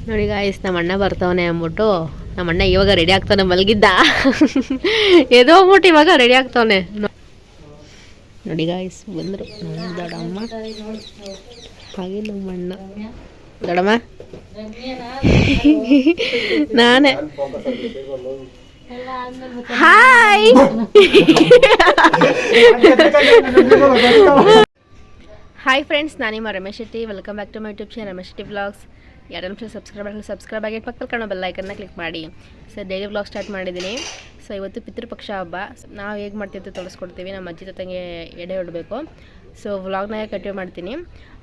ನೋಡಿ ಗಾಯ್ಸ್, ನಮ್ಮ ಅಣ್ಣ ಬರ್ತಾವನೆ ಅಂದ್ಬಿಟ್ಟು ನಮ್ಮ ಅಣ್ಣ ಇವಾಗ ರೆಡಿ ಆಗ್ತಾನೆ, ಮಲಗಿದ್ದ ಎದೋ ಅಂದ್ಬಿಟ್ಟು ಇವಾಗ ರೆಡಿ ಆಗ್ತಾವನೆ. ನೋಡಿ ಗಾಯ್ಸ್, ಬಂದರು ದೊಡ್ಡಮ್ಮ ಹಾಗೆ ನಮ್ಮ ಅಣ್ಣ. ದೊಡ್ಡಮ್ಮ ನಾನೇ. ಹಾಯ್ ಹಾಯ್ ಫ್ರೆಂಡ್ಸ್, ನಾನಿಮ್ಮ Ramesh Shetty. Welcome back to my YouTube channel Ramesh Shetty vlogs. ಯಾರನ್ನ ಸಬ್ಸ್ಕ್ರೈಬ್ ಆಗಿ ಪಕ್ಕದಲ್ಲಿ ಕಾಣೋ ಬೆಲ್ ಐಕನ್ನ ಕ್ಲಿಕ್ ಮಾಡಿ. ಸೊ ಡೈಲಿ ವ್ಲಾಗ್ ಸ್ಟಾರ್ಟ್ ಮಾಡಿದ್ದೀನಿ. ಸೊ ಇವತ್ತು ಪಿತೃಪಕ್ಷ ಹಬ್ಬ. ನಾವು ಹೇಗೆ ಮಾಡ್ತೀವಿ ಅಂತ ತೋರಿಸ್ಕೊಡ್ತೀವಿ. ನಮ್ಮ ಅಜ್ಜಿ ಜೊತೆಗೆ ಎಡೆ ಹೊಡಬೇಕು. ಸೊ ವ್ಲಾಗ್ನ ಕಂಟಿನ್ಯೂ ಮಾಡ್ತೀನಿ.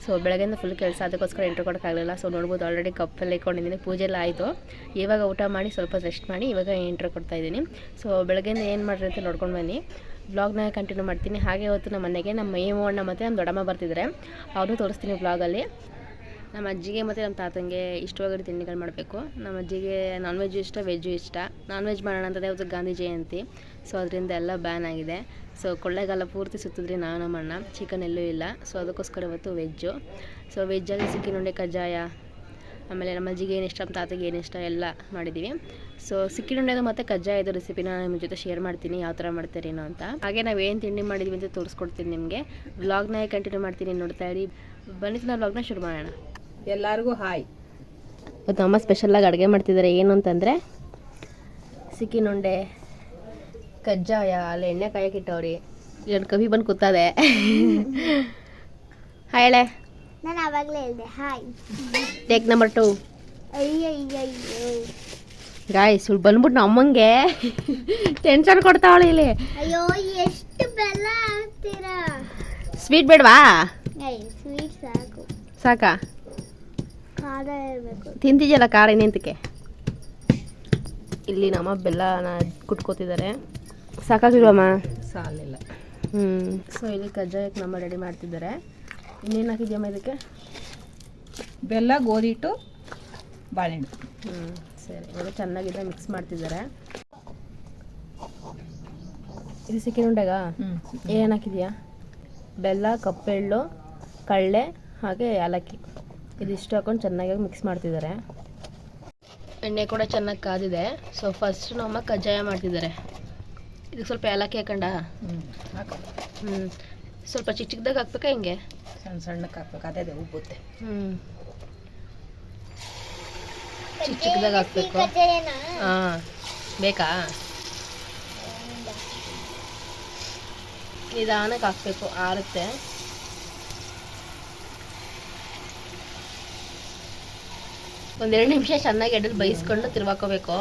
ಸೊ ಬೆಳಗ್ಗೆಯಿಂದ ಫುಲ್ ಕೆಲಸ, ಅದಕ್ಕೋಸ್ಕರ ಎಂಟ್ರಿ ಕೊಡೋಕ್ಕಾಗಲಿಲ್ಲ. ಸೊ ನೋಡ್ಬೋದು, ಆಲ್ರೆಡಿ ಕಪ್ಪಲ್ಲಿ ಇಟ್ಕೊಂಡಿದ್ದೀನಿ. ಪೂಜೆ ಎಲ್ಲ ಆಯಿತು. ಇವಾಗ ಊಟ ಮಾಡಿ ಸ್ವಲ್ಪ ರೆಸ್ಟ್ ಮಾಡಿ ಇವಾಗ ಎಂಟ್ರಿ ಕೊಡ್ತಾಯಿದ್ದೀನಿ. ಸೊ ಬೆಳಗ್ಗೆಯಿಂದ ಏನು ಮಾಡಿರಿ ಅಂತ ನೋಡ್ಕೊಂಡು ಬನ್ನಿ. ವ್ಲಾಗ್ನ ಕಂಟಿನ್ಯೂ ಮಾಡ್ತೀನಿ. ಹಾಗೆ ಇವತ್ತು ನಮ್ಮ ಮನೆಗೆ ನಮ್ಮ ಮೇವು ಅಣ್ಣ ಮತ್ತು ನಮ್ಮ ದೊಡ್ಡಮ್ಮ ಬರ್ತಿದ್ದಾರೆ. ಅವ್ರನ್ನೂ ತೋರಿಸ್ತೀನಿ ವ್ಲಾಗಲ್ಲಿ. ನಮ್ಮ ಅಜ್ಜಿಗೆ ಮತ್ತು ನಮ್ಮ ತಾತಂಗೆ ಇಷ್ಟವಾಗೋ ತಿಂಡಿಗಳು ಮಾಡಬೇಕು. ನಮ್ಮ ಅಜ್ಜಿಗೆ ನಾನ್ ವೆಜ್ಜು ಇಷ್ಟ, ವೆಜ್ಜು ಇಷ್ಟ. ನಾನ್ ವೆಜ್ ಮಾಡೋಣ ಅಂತಂದರೆ ಇವತ್ತು ಗಾಂಧಿ ಜಯಂತಿ. ಸೊ ಅದರಿಂದ ಎಲ್ಲ ಬ್ಯಾನ್ ಆಗಿದೆ. ಸೊ ಕೊಳ್ಳೆಗಾಲ ಪೂರ್ತಿ ಸುತ್ತಿದ್ರಿ ನಾವು ನಮ್ಮ ಅಣ್ಣ. ಚಿಕನ್ ಎಲ್ಲೂ ಇಲ್ಲ. ಸೊ ಅದಕ್ಕೋಸ್ಕರ ಇವತ್ತು ವೆಜ್ಜು. ಸೊ ವೆಜ್ಜಲ್ಲಿ ಸಿಕ್ಕಿನುಂಡೆ, ಕಜ್ಜಾಯ, ಆಮೇಲೆ ನಮ್ಮ ಅಜ್ಜಿಗೆ ಏನು ಇಷ್ಟ, ನಮ್ಮ ತಾತಗೆ ಏನು ಇಷ್ಟ ಎಲ್ಲ ಮಾಡಿದ್ದೀವಿ. ಸೊ ಸಿಕ್ಕಿನುಂಡೆದು ಮತ್ತು ಕಜ್ಜಾಯದ ರೆಸಿಪಿನ ನಿಮ್ಮ ಜೊತೆ ಶೇರ್ ಮಾಡ್ತೀನಿ, ಯಾವ ಥರ ಮಾಡ್ತೀರೇನೋ ಅಂತ. ಹಾಗೆ ನಾವು ಏನು ತಿಂಡಿ ಮಾಡಿದ್ವಿ ಅಂತ ತೋರಿಸ್ಕೊಡ್ತೀನಿ ನಿಮಗೆ. ವ್ಲಾಗ್ನ ಕಂಟಿನ್ಯೂ ಮಾಡ್ತೀನಿ, ನೋಡ್ತಾ ಇರಿ. ಬನ್ನಿ, ನಾವು ವ್ಲಾಗ್ನ ಶುರು ಮಾಡೋಣ. ಎಲ್ಲರಿಗೂ ಹಾಯ್. ಇವತ್ತು ಅಮ್ಮ ಸ್ಪೆಷಲಾಗಿ ಅಡುಗೆ ಮಾಡ್ತಿದ್ದಾರೆ. ಏನು ಅಂತಂದರೆ ಸಿಕ್ಕಿನುಂಡೆ, ಕಜ್ಜಾಯ, ಅಲ್ಲಿ ಎಣ್ಣೆ ಕಾಯಕ್ಕೆ ಇಟ್ಟವ್ರಿ. ಎರಡು ಕವಿ ಬಂದು ಕೂತದೆ. ಹಾಯ್ ಹೇಳೆ. ನಾನು ಆವಾಗಲೇ ಹೇಳಿದೆ ಹಾಯ್. Take number 2. ಅಯ್ಯಯ್ಯಯ್ಯೋ ಗಾಯ್ಸ್, ಇವ್ಳು ಬಂದ್ಬಿಟ್ಟು ನಮ್ಮಂಗೆ ಟೆನ್ಷನ್ ಕೊಡ್ತಾವಳು ಇಲ್ಲಿ. ಅಯ್ಯೋ, ಎಷ್ಟು ಬೆಲ್ಲ ಹಾಕ್ತೀರಾ? ಸ್ವೀಟ್ ಬೇಡವಾ? ಸ್ವೀಟ್ ಸಾಕು. ಸಾಕಾ? ಖಾರ ಇರಬೇಕು. ತಿಂತಿದ್ಯಲ್ಲ ಖಾರ, ಇನ್ನೆಂತಕ್ಕೆ? ಇಲ್ಲಿ ನಮ್ಮ ಬೆಲ್ಲನ ಕುಟ್ಕೋತಿದ್ದಾರೆ. ಸಾಕಾಗಿಲ್ವಮ್ಮ? ಸಾಲಿಲ್ಲ. ಸೊ ಇಲ್ಲಿ ಕಜ್ಜಾಯಕ್ಕೆ ನಮ್ಮ ರೆಡಿ ಮಾಡ್ತಿದ್ದಾರೆ. ಇನ್ನೇನು ಹಾಕಿದ್ಯಮ್ಮ ಇದಕ್ಕೆ? ಬೆಲ್ಲ, ಗೋಧಿ ಹಿಟ್ಟು, ಬಾಳೆಹಣ್ಣು. ಸರಿ, ಇವಾಗ ಚೆನ್ನಾಗಿದೆ ಮಿಕ್ಸ್ ಮಾಡ್ತಿದ್ದಾರೆ. ಇದು ಸಿಕ್ಕಿನುಂಡೆಗ ಏನು ಹಾಕಿದ್ಯಾ? ಬೆಲ್ಲ, ಕಪ್ಪೆಳ್ಳು, ಕಳ್ಳೆ ಹಾಗೆ ಏಲಕ್ಕಿ ಇದಿಷ್ಟು ಹಾಕೊಂಡು ಚೆನ್ನಾಗಿ ಮಿಕ್ಸ್ ಮಾಡ್ತಿದ್ದಾರೆ. ಎಣ್ಣೆ ಕೂಡ ಚೆನ್ನಾಗಿ ಕಾದಿದೆ. ಸೊ ಫಸ್ಟ್ ನಮ್ಮ ಕಜ್ಜಾಯ ಮಾಡ್ತಿದ್ದಾರೆ. ಇದಕ್ಕೆ ಸ್ವಲ್ಪ ಏಲಕ್ಕಿ ಹಾಕೊಂಡ? ಸ್ವಲ್ಪ ಚಿಕ್ಕ ಚಿಕ್ಕದಾಗಿ ಹಾಕ್ಬೇಕಾ ಹಿಂಗೆ? ಸಣ್ಣ ಸಣ್ಣಕ್ಕೆ ಹಾಕ್ಬೇಕು, ಅದೇ ಉಬ್ಬುತ್ತೆ. ಚಿಕ್ಕ ಚಿಕ್ಕದಾಗಿ ಹಾಕ್ಬೇಕು. ಹಾಂ, ಬೇಕಾ? ನಿಧಾನಕ್ಕೆ ಹಾಕ್ಬೇಕು, ಆರುತ್ತೆ. ಒಂದೆರಡು ನಿಮಿಷ ಚೆನ್ನಾಗಿ ಎಡಲ್ಲಿ ಬೇಯಿಸ್ಕೊಂಡು ತಿರ್ವಾಕೋಬೇಕು.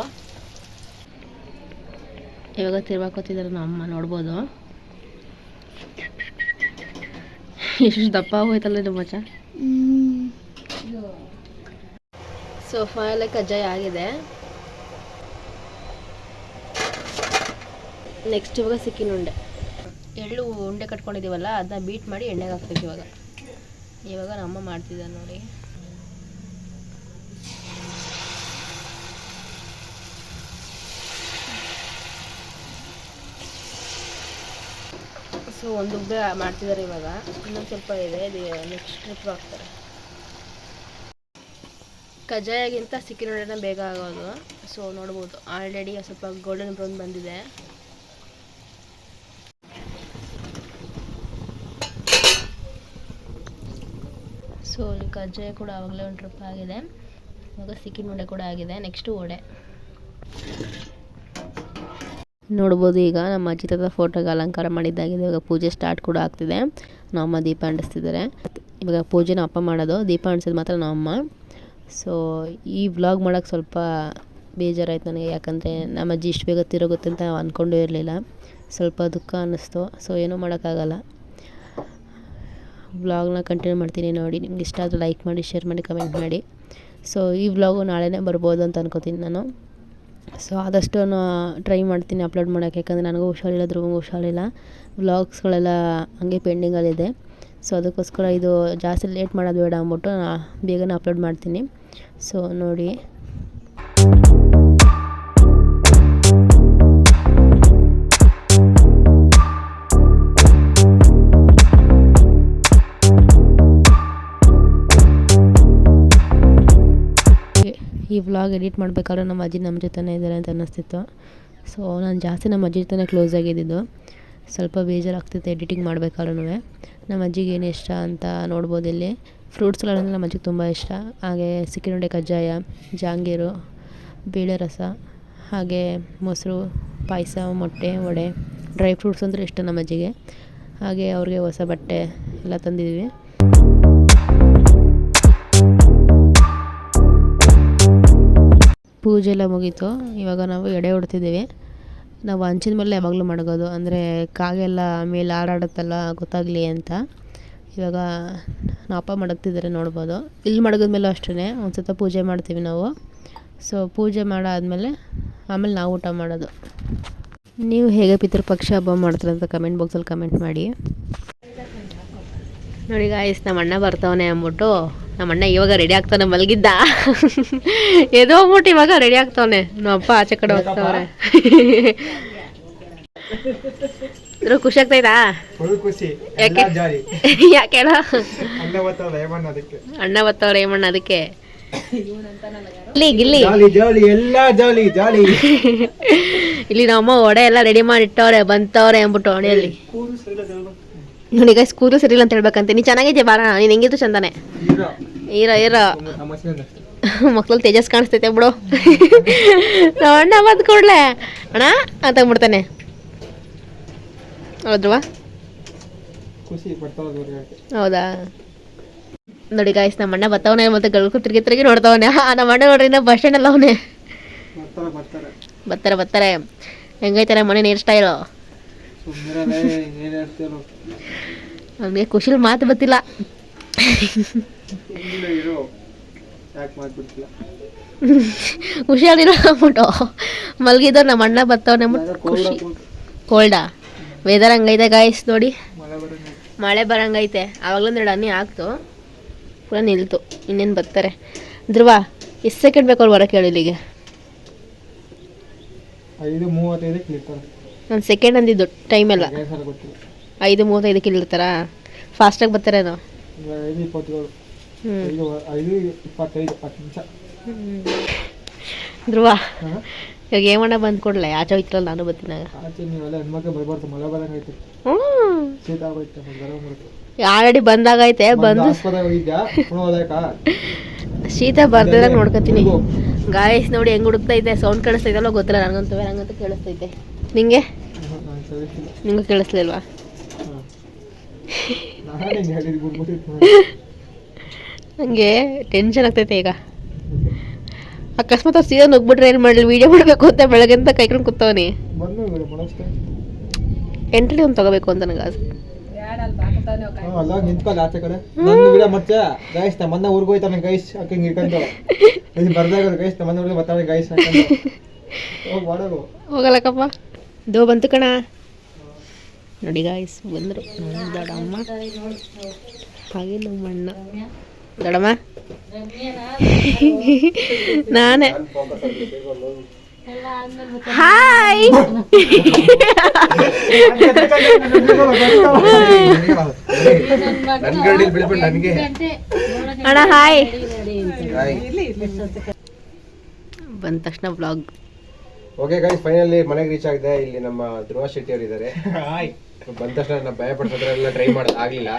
ಇವಾಗ ತಿರ್ವಾಕೋತಿದ್ದಾರೆ ನಮ್ಮ ಅಮ್ಮ, ನೋಡ್ಬೋದು. ಎಷ್ಟು ದಪ್ಪ ಹೋಯ್ತಲ್ಲ ನಿಮ್ಮ ಮಚ್ಚ. ಸೊ ಫೈನಲ್ ಕಜ್ಜಾಯ ಆಗಿದೆ. ನೆಕ್ಸ್ಟ್ ಇವಾಗ ಸಿಕ್ಕಿನುಂಡೆ. ಎಳ್ಳು ಉಂಡೆ ಕಟ್ಕೊಂಡಿದ್ದೀವಲ್ಲ, ಅದನ್ನ ಬೀಟ್ ಮಾಡಿ ಎಣ್ಣೆಗೆ ಹಾಕ್ಬೇಕು. ಇವಾಗ ನಮ್ಮ ಮಾಡ್ತಿದ್ದಾರೆ ನೋಡಿ. ಸೊ ಒಂದು ಉಬ್ಬೆ ಮಾಡ್ತಿದ್ದಾರೆ ಇವಾಗ. ಇನ್ನೊಂದು ಸ್ವಲ್ಪ ಇದೆ, ಇದು ನೆಕ್ಸ್ಟ್ ಟ್ರಿಪ್ ಹಾಕ್ತಾರೆ. ಕಜ್ಜಾಯಗಿಂತ ಸಿಕ್ಕಿನುಂಡೆನ ಬೇಗ ಆಗೋದು. ಸೊ ನೋಡ್ಬೋದು, ಆಲ್ರೆಡಿ ಸ್ವಲ್ಪ ಗೋಲ್ಡನ್ ಬ್ರೌನ್ ಬಂದಿದೆ. ಸೊ ಇಲ್ಲಿ ಕಜ್ಜಾಯ ಕೂಡ ಆವಾಗಲೇ ಒಂದು ಟ್ರಿಪ್ ಆಗಿದೆ. ಇವಾಗ ಸಿಕ್ಕಿನುಂಡೆ ಕೂಡ ಆಗಿದೆ. ನೆಕ್ಸ್ಟು ವಡೆ ನೋಡ್ಬೋದು. ಈಗ ನಮ್ಮ ಅಜ್ಜಿ ತಾತ ಫೋಟೋಗೆ ಅಲಂಕಾರ ಮಾಡಿದ್ದಾಗಿದೆ. ಇವಾಗ ಪೂಜೆ ಸ್ಟಾರ್ಟ್ ಕೂಡ ಆಗ್ತಿದೆ. ನಮ್ಮಮ್ಮ ದೀಪ ಅಂಟಿಸ್ತಿದ್ದಾರೆ. ಇವಾಗ ಪೂಜೆನ ಅಪ್ಪ ಮಾಡೋದು, ದೀಪ ಅಂಟಿಸೋದು ಮಾತ್ರ ನಮ್ಮಮ್ಮ. ಸೊ ಈ ವ್ಲಾಗ್ ಮಾಡೋಕ್ಕೆ ಸ್ವಲ್ಪ ಬೇಜಾರಾಯ್ತು ನನಗೆ. ಯಾಕಂದರೆ ನಮ್ಮ ಅಜ್ಜಿ ಇಷ್ಟು ಬೇಗ ತಿರೋಗುತ್ತೆ ಅಂತ ಅಂದ್ಕೊಂಡೂ ಇರಲಿಲ್ಲ. ಸ್ವಲ್ಪ ದುಃಖ ಅನ್ನಿಸ್ತು. ಸೊ ಏನೂ ಮಾಡೋಕ್ಕಾಗಲ್ಲ. ವ್ಲಾಗ್ನ ಕಂಟಿನ್ಯೂ ಮಾಡ್ತೀನಿ ನೋಡಿ. ನಿಮ್ಗೆ ಇಷ್ಟ ಆದರೆ ಲೈಕ್ ಮಾಡಿ, ಶೇರ್ ಮಾಡಿ, ಕಮೆಂಟ್ ಮಾಡಿ. ಸೊ ಈ ವ್ಲಾಗು ನಾಳೆನೇ ಬರ್ಬೋದು ಅಂತ ಅನ್ಕೋತೀನಿ ನಾನು. ಸೊ ಆದಷ್ಟು ಟ್ರೈ ಮಾಡ್ತೀನಿ ಅಪ್ಲೋಡ್ ಮಾಡೋಕ್ಕೆ. ಯಾಕಂದರೆ ನನಗೂ ಹುಷಾರಿಲ್ಲ, ಧ್ರುವಂಗೂ ಹುಷಾರಿಲ್ಲ. ವ್ಲಾಗ್ಸ್ಗಳೆಲ್ಲ ಹಂಗೆ ಪೆಂಡಿಂಗಲ್ಲಿದೆ. ಸೊ ಅದಕ್ಕೋಸ್ಕರ ಇದು ಜಾಸ್ತಿ ಲೇಟ್ ಮಾಡೋದು ಬೇಡ ಅಂದ್ಬಿಟ್ಟು ಬೇಗನೆ ಅಪ್ಲೋಡ್ ಮಾಡ್ತೀನಿ. ಸೊ ನೋಡಿ. ಈ ವ್ಲಾಗ್ ಎಡಿಟ್ ಮಾಡಬೇಕಾದ್ರೆ ನಮ್ಮ ಅಜ್ಜಿ ನಮ್ಮ ಜೊತೆನೇ ಇದ್ದಾರೆ ಅಂತ ಅನ್ನಿಸ್ತಿತ್ತು. ಸೊ ನಾನು ಜಾಸ್ತಿ ನಮ್ಮ ಅಜ್ಜಿ ಜೊತೆನೇ ಕ್ಲೋಸ್ ಆಗಿದ್ದಿದ್ದು. ಸ್ವಲ್ಪ ಬೇಜಾರಾಗ್ತಿತ್ತು ಎಡಿಟಿಂಗ್ ಮಾಡಬೇಕಾದ್ರೂ. ನಮ್ಮ ಅಜ್ಜಿಗೆ ಏನು ಇಷ್ಟ ಅಂತ ನೋಡ್ಬೋದು ಇಲ್ಲಿ. ಫ್ರೂಟ್ಸ್ಗಳಂದ್ರೆ ನಮ್ಮ ಅಜ್ಜಿಗೆ ತುಂಬ ಇಷ್ಟ. ಹಾಗೆ ಸಿಕ್ಕಿನುಂಡೆ ಕಜ್ಜಾಯ, ಜಾಂಗೀರು, ಬೇಳೆ ರಸ, ಹಾಗೆ ಮೊಸರು, ಪಾಯಸ, ಮೊಟ್ಟೆ, ವಡೆ, ಡ್ರೈ ಫ್ರೂಟ್ಸ್ ಅಂದರೆ ಇಷ್ಟ ನಮ್ಮ ಅಜ್ಜಿಗೆ. ಹಾಗೆ ಅವ್ರಿಗೆ ಹೊಸ ಬಟ್ಟೆ ಎಲ್ಲ ತಂದಿದ್ವಿ. ಪೂಜೆ ಎಲ್ಲ ಮುಗೀತು. ಇವಾಗ ನಾವು ಎಡೆ ಹೊಡ್ತಿದ್ದೀವಿ. ನಾವು ಹಂಚಿನ ಮೇಲೆ ಯಾವಾಗಲೂ ಮಡಗೋದು, ಅಂದರೆ ಕಾಗೆಲ್ಲ ಮೇಲೆ ಹಾರಾಡುತ್ತಲ್ಲ ಗೊತ್ತಾಗಲಿ ಅಂತ. ಇವಾಗ ನಮ್ಮ ಅಪ್ಪ ಮಡಗ್ತಿದ್ದಾರೆ ನೋಡ್ಬೋದು. ಇಲ್ಲಿ ಮಡಗಿದ್ಮೇಲೂ ಅಷ್ಟೇ ಒಂದು ಸತ ಪೂಜೆ ಮಾಡ್ತೀವಿ ನಾವು. ಸೊ ಪೂಜೆ ಮಾಡಾದಮೇಲೆ ಆಮೇಲೆ ನಾವು ಊಟ ಮಾಡೋದು. ನೀವು ಹೇಗೆ ಪಿತೃಪಕ್ಷ ಹಬ್ಬ ಮಾಡ್ತೀರ ಅಂತ ಕಮೆಂಟ್ ಬಾಕ್ಸಲ್ಲಿ ಕಮೆಂಟ್ ಮಾಡಿ. ನೋಡಿ ಗಾಯ್ಸ್, ನಮ್ಮ ಅಣ್ಣ ಬರ್ತಾವನೆ ಅಂದ್ಬಿಟ್ಟು ನಮ್ಮ ಅಣ್ಣ ಇವಾಗ ರೆಡಿ ಆಗ್ತಾನೆ, ಮಲಗಿದ್ದ ಎದೋ ಹೋಗ್ಬಿಟ್ಟು ಇವಾಗ ರೆಡಿ ಆಗ್ತಾವನೆ. ನಮ್ಮ ಅಪ್ಪ ಆಚೆ ಕಡೆ ಹೋಗ್ತಾವ್ರೆ. ಖುಷಿ ಆಗ್ತೈತಾ? ಯಾಕೆ ಅಣ್ಣ ಬರ್ತಾವ್ರೆ ಏಮಣ್ಣ ಅದಕ್ಕೆ ಇಲ್ಲಿ ನಮ್ಮ ಒಡೆ ಎಲ್ಲ ರೆಡಿ ಮಾಡಿ ಇಟ್ಟವ್ರೆ, ಬಂತವ್ರೆ ಅಂದ್ಬಿಟ್ಟು ಹೊಣೆಯಲ್ಲಿ. ನೋಡಿ ಗೈಸ್, ಕೂದಲು ಸರಿ ಇಲ್ಲ ಅಂತ ಹೇಳ್ಬೇಕಂತೆ. ನೀ ಚೆನ್ನಾಗಿದ್ಯಾ ಬಾರ, ನೀನು ಹೆಂಗಿದ್ದು ಚಂದಾನೆ. ಇರೋ ಮಕ್ಳಲ್ಲಿ ತೇಜಸ್ ಕಾಣಿಸ್ತೈತೆ ಬಿಡು. ನಮ್ಮ ಅಣ್ಣ ಬಂದು ಕೊಡ್ಲೆ ಅಣ್ಣ ಅಂತ ಅಂದ್ಬಿಡ್ತಾನೆ. ಹೌದ್ವಾ? ಹೌದಾ? ನೋಡಿ ಗಾಯ್ಸ್, ನಮ್ಮ ಅಣ್ಣ ಬರ್ತಾವನೆ ಮತ್ತೆ ಗಳು ತಿರುಗಿ ನೋಡ್ತಾವನೆ. ನಮ್ಮ ಅಣ್ಣ ನೋಡ್ರಿ ನಾ ಬಸ್ ಸ್ಟ್ಯಾಂಡ್ ಅಲ್ಲ ಅವನೇ. ಬರ್ತಾರೆ. ಹೆಂಗೈತಾರೆ ಮನೆ ನೀರ್ ಸ್ಟೈಲು? ನಮಗೆ ಖುಷಿಲ್ ಮಾತು ಗೊತ್ತಿಲ್ಲ. ಹುಷಾರಿಲ್ಲ ಅಂದ್ಬಿಟ್ಟು ಮಲಗಿದ್ದವ್ರು. ನಮ್ಮ ಅಣ್ಣ ಬರ್ತಾವನೆ ಅಂದ್ಬಿಟ್ಟು ಖುಷಿ. ಕೋಲ್ಡಾ? ವೆದರ್ ಹಂಗೈತೆ ಗಾಯ್ಸ್ ನೋಡಿ, ಮಳೆ ಬರಂಗೈತೆ. ಆವಾಗಲೂ 2 ಹನಿ ಆಗ್ತು, ಪೂರ ನಿಲ್ತು. ಇನ್ನೇನು ಬರ್ತಾರೆ. ಧ್ರುವ, ಎಷ್ಟು ಸೆಕೆಂಡ್ ಬೇಕು ಅವ್ರು ಬರೋಕ್ಕೆ ಹೇಳಿ ಇಲ್ಲಿಗೆ? 5:35 ಒಂದು ಸೆಕೆಂಡ್ ಅಂದಿದ್ದು ಟೈಮ್ ಎಲ್ಲ. 5:35 ಇಲ್ಲಿರ್ತಾರ? ಫಾಸ್ಟಾಗಿ ಬರ್ತಾರೇನೋ? ಧ್ರುವ, ಇವಾಗ ಏಮಣ್ಣ ಬಂದು ಕೊಡ್ಲೆ? ಆಚೆ ಹೋಯ್ತಿರಲ್ಲ, ನಾನು ಬರ್ತೀನಾಗ. ಆಲ್ರೆಡಿ ಬಂದಾಗೈತೆ. ಬಂದು ಶೀತ ಬರ್ದಾಗ ನೋಡ್ಕೊತೀನಿ. ಗಾಯಸ್ ನೋಡಿ ಹೆಂಗ್ ಹುಡುಕ್ತೈತೆ. ಸೌಂಡ್ ಕೇಳಿಸ್ತೈತಲ್ಲ ಗೊತ್ತಿಲ್ಲ ನನಗಂತೂ. ನಂಗಂತೂ ಕೇಳಿಸ್ತೈತೆ. ನಿಂಗೆ ಕೇಳಿಸ್ಲಿಲ್ವಾ? ನನಗೆ ಟೆನ್ಷನ್ ಆಗ್ತೈತೆ ಈಗ. ಅಕಸ್ಮಾತ್ ಅವ್ರು ಸೀದಾ ನುಗ್ಬಿಟ್ರೆ ಏನು ಮಾಡಲಿ? ವೀಡಿಯೋ ಮಾಡಬೇಕು ಅಂತ ಬೆಳಗ್ಗೆಂತ ಕೈಕೊಂಡು ಕೂತವನಿ. ಎಂಟ್ರಿ ಒಂದು ತಗೋಬೇಕು ಅಂತ ನನಗೆ ಆಸೆ. ಹೋಗಲ್ಲಕ್ಕಪ್ಪ. ದೋ ಬಂತು ಕಣ. ನೋಡಿ ಗಾಯ್ಸ್, ಬಂದರು ದೊಡ್ಡಮ್ಮ, ಹಾಗೆ ನಮ್ಮ ಅಣ್ಣ. ದೊಡ್ಡಮ್ಮ ನಾನೇ. ಹಾಯ್ ಅಣ್ಣ ಹಾಯ್. ಬಂದ ತಕ್ಷಣ ವ್ಲಾಗ್. ಓಕೆ ಗೈಸ್, ಫೈನಲಿ ಮನೆಗೆ ರೀಚ್ ಆಗಿದೆ. ಇಲ್ಲಿ ನಮ್ಮ ಧ್ರುವ ಶೆಟ್ಟಿ ಅವರು ಇದ್ದಾರೆ. ಬಂದ ತಕ್ಷಣ ನಾವು ಭಯ ಪಡ್ಸೋದ್ರೆಲ್ಲ ಟ್ರೈ ಮಾಡೋದು ಆಗ್ಲಿಲ್ಲ.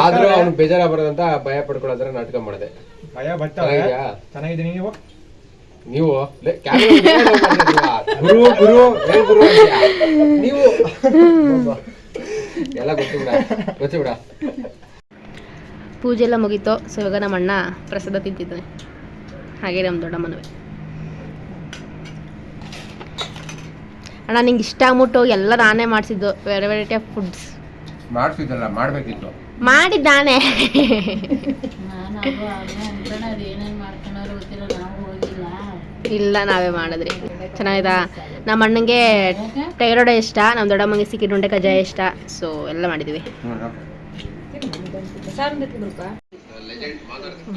ಆದ್ರೂ ಅವ್ನು ಬೇಜಾರ ಬರೋದಂತ ಭಯ ಪಡ್ಕೊಳ್ಳೋದ್ರ ನಾಟಕ ಮಾಡಿದೆ. ಭಯ ಚೆನ್ನಾಗಿದ್ದೀನಿ. ನೀವು ಗುರು ಗುರು ಗುರು ನೀವು ಎಲ್ಲ ಗೊತ್ತು ಬಿಡ. ಪೂಜೆ ಎಲ್ಲ ಮುಗೀತು. ಸೊ ಇವಾಗ ನಮ್ಮ ಅಣ್ಣ ಪ್ರಸಾದ ತಿಂತಿದ್ದಾನೆ. ಹಾಗೆ ನಮ್ಮ ದೊಡ್ಡ ಮನವಿ. ಅಣ್ಣ ನಿಂಗೆ ಇಷ್ಟ ಆಗ್ಬಿಟ್ಟು ಎಲ್ಲ ನಾನೇ ಮಾಡಿಸಿದ್ದು. ವೆರೈಟಿ ಆಫ್ ಫುಡ್ಸ್ ಮಾಡ್ತಿದ್ದಲ್ಲ, ಮಾಡ್ಬೇಕಿತ್ತು. ಮಾಡಿದ್ದಾನೆ. ಇಲ್ಲ, ನಾವೇ ಮಾಡಿದ್ರಿ. ಚೆನ್ನಾಗಿದಾ? ನಮ್ಮ ಅಣ್ಣಂಗೆ ಟೈರೋಡೆ ಇಷ್ಟ, ನಮ್ಮ ದೊಡ್ಡಮ್ಮಂಗೆ ಸಿಕ್ಕಿನುಂಡೆ ಕಜ್ಜಾಯ ಇಷ್ಟ. ಸೊ ಎಲ್ಲ ಮಾಡಿದ್ವಿ.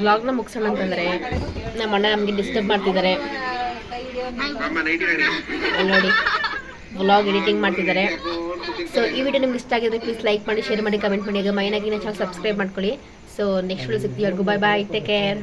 ವ್ಲಾಗ್ನ ಮುಗಿಸೋಣ ಅಂತಂದರೆ ನಮ್ಮ ಅಣ್ಣ ನಮಗೆ ಡಿಸ್ಟರ್ಬ್ ಮಾಡ್ತಿದ್ದಾರೆ. ನೋಡಿ ವ್ಲಾಗ್ ಎಡಿಟಿಂಗ್ ಮಾಡ್ತಿದ್ದಾರೆ. ಸೊ ಈ ವಿಡಿಯೋ ನಿಮ್ಗೆ ಇಷ್ಟ ಆಗಿದ್ರೆ ಪ್ಲೀಸ್ ಲೈಕ್ ಮಾಡಿ, ಶೇರ್ ಮಾಡಿ, ಕಮೆಂಟ್ ಮಾಡಿ. ಈಗ ಮೈನಾಗಿ ಚಾನಲ್ ಸಬ್ಸ್ಕ್ರೈಬ್ ಮಾಡ್ಕೊಳ್ಳಿ. ಸೊ ನೆಕ್ಸ್ಟ್ ವಿಡಿಯೋ ಸಿಗ್ತೀವಿ. Bye bye, take care.